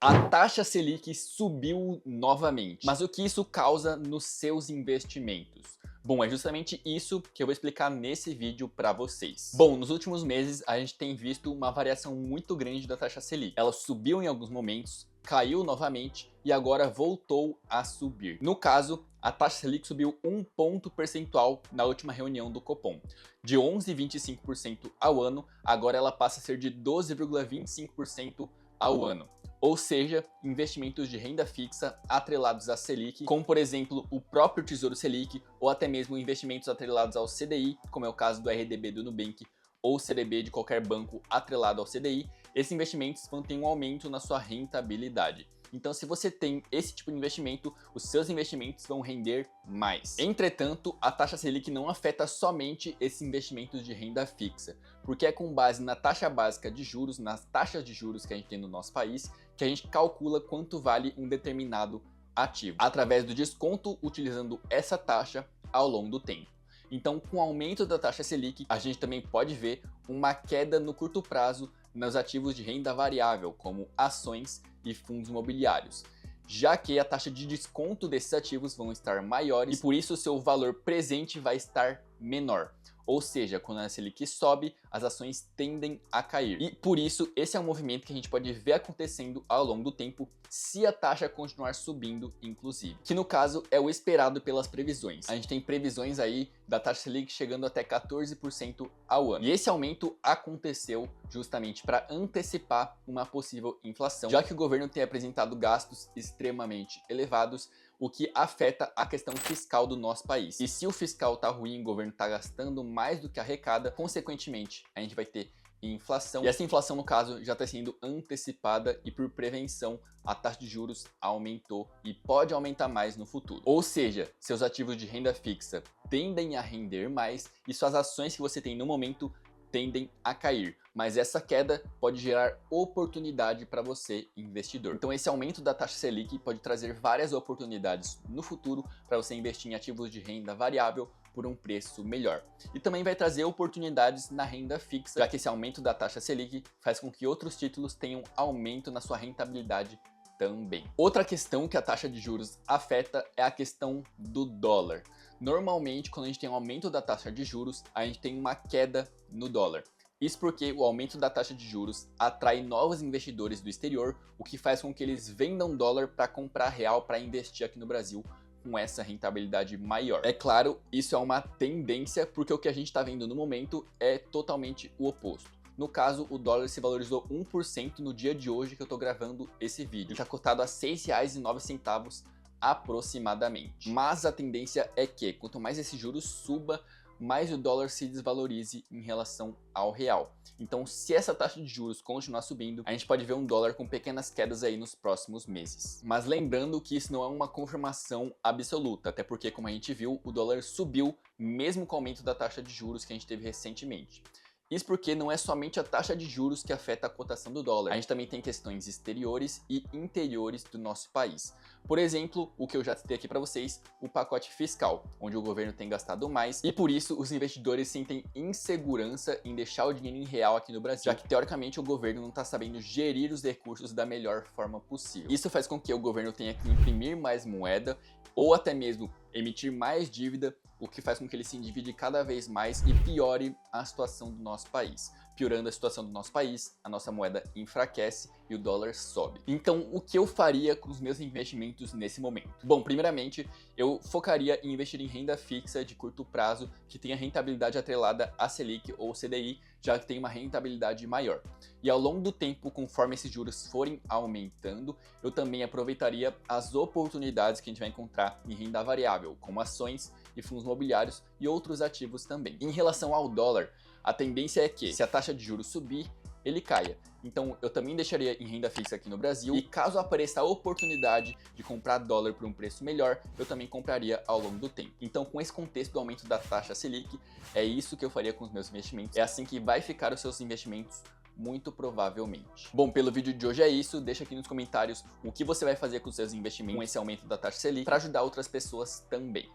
A taxa Selic subiu novamente. Mas o que isso causa nos seus investimentos? Bom, é justamente isso que eu vou explicar nesse vídeo para vocês. Bom, nos últimos meses a gente tem visto uma variação muito grande da taxa Selic. Ela subiu em alguns momentos, caiu novamente e agora voltou a subir. No caso, a taxa Selic subiu 1 ponto percentual na última reunião do Copom. De 11,25% ao ano, agora ela passa a ser de 12,25% ao ano. Ou seja, investimentos de renda fixa atrelados à Selic, como por exemplo o próprio Tesouro Selic, ou até mesmo investimentos atrelados ao CDI, como é o caso do RDB do Nubank, ou CDB de qualquer banco atrelado ao CDI, esses investimentos vão ter um aumento na sua rentabilidade. Então, se você tem esse tipo de investimento, os seus investimentos vão render mais. Entretanto, a taxa Selic não afeta somente esses investimentos de renda fixa, porque é com base na taxa básica de juros, nas taxas de juros que a gente tem no nosso país, que a gente calcula quanto vale um determinado ativo, através do desconto utilizando essa taxa ao longo do tempo. Então, com o aumento da taxa Selic, a gente também pode ver uma queda no curto prazo nos ativos de renda variável, como ações e fundos imobiliários, já que a taxa de desconto desses ativos vão estar maiores e por isso o seu valor presente vai estar menor. Ou seja, quando a Selic sobe, as ações tendem a cair. E por isso, esse é um movimento que a gente pode ver acontecendo ao longo do tempo, se a taxa continuar subindo, inclusive. Que no caso é o esperado pelas previsões. A gente tem previsões aí da taxa Selic chegando até 14% ao ano. E esse aumento aconteceu justamente para antecipar uma possível inflação, já que o governo tem apresentado gastos extremamente elevados, o que afeta a questão fiscal do nosso país. E se o fiscal tá ruim, o governo tá gastando mais do que arrecada, consequentemente, a gente vai ter inflação. E essa inflação, no caso, já está sendo antecipada e por prevenção, a taxa de juros aumentou e pode aumentar mais no futuro. Ou seja, seus ativos de renda fixa tendem a render mais e suas ações que você tem no momento tendem a cair, mas essa queda pode gerar oportunidade para você, investidor. Então esse aumento da taxa Selic pode trazer várias oportunidades no futuro para você investir em ativos de renda variável por um preço melhor. E também vai trazer oportunidades na renda fixa, já que esse aumento da taxa Selic faz com que outros títulos tenham aumento na sua rentabilidade também. Outra questão que a taxa de juros afeta é a questão do dólar. Normalmente, quando a gente tem um aumento da taxa de juros, a gente tem uma queda no dólar. Isso porque o aumento da taxa de juros atrai novos investidores do exterior, o que faz com que eles vendam dólar para comprar real para investir aqui no Brasil com essa rentabilidade maior. É claro, isso é uma tendência, porque o que a gente está vendo no momento é totalmente o oposto. No caso, o dólar se valorizou 1% no dia de hoje que eu estou gravando esse vídeo. Está cotado a R$ 6,09 aproximadamente. Mas a tendência é que quanto mais esse juros suba, mais o dólar se desvalorize em relação ao real. Então, se essa taxa de juros continuar subindo, a gente pode ver um dólar com pequenas quedas aí nos próximos meses. Mas lembrando que isso não é uma confirmação absoluta, até porque, como a gente viu, o dólar subiu mesmo com o aumento da taxa de juros que a gente teve recentemente. Isso porque não é somente a taxa de juros que afeta a cotação do dólar, a gente também tem questões exteriores e interiores do nosso país. Por exemplo, o que eu já citei aqui para vocês, o pacote fiscal, onde o governo tem gastado mais e por isso os investidores sentem insegurança em deixar o dinheiro em real aqui no Brasil, já que teoricamente o governo não está sabendo gerir os recursos da melhor forma possível. Isso faz com que o governo tenha que imprimir mais moeda ou até mesmo emitir mais dívida, o que faz com que ele se endivide cada vez mais e piore a situação do nosso país. Piorando a situação do nosso país, a nossa moeda enfraquece e o dólar sobe. Então, o que eu faria com os meus investimentos nesse momento? Bom, primeiramente, eu focaria em investir em renda fixa de curto prazo que tenha rentabilidade atrelada à Selic ou CDI, já que tem uma rentabilidade maior. E ao longo do tempo, conforme esses juros forem aumentando, eu também aproveitaria as oportunidades que a gente vai encontrar em renda variável, como ações e fundos imobiliários e outros ativos também. Em relação ao dólar, a tendência é que, se a taxa de juros subir, ele caia. Então eu também deixaria em renda fixa aqui no Brasil e caso apareça a oportunidade de comprar dólar por um preço melhor, eu também compraria ao longo do tempo. Então com esse contexto do aumento da taxa Selic, é isso que eu faria com os meus investimentos. É assim que vai ficar os seus investimentos, muito provavelmente. Bom, pelo vídeo de hoje é isso. Deixa aqui nos comentários o que você vai fazer com os seus investimentos com esse aumento da taxa Selic para ajudar outras pessoas também.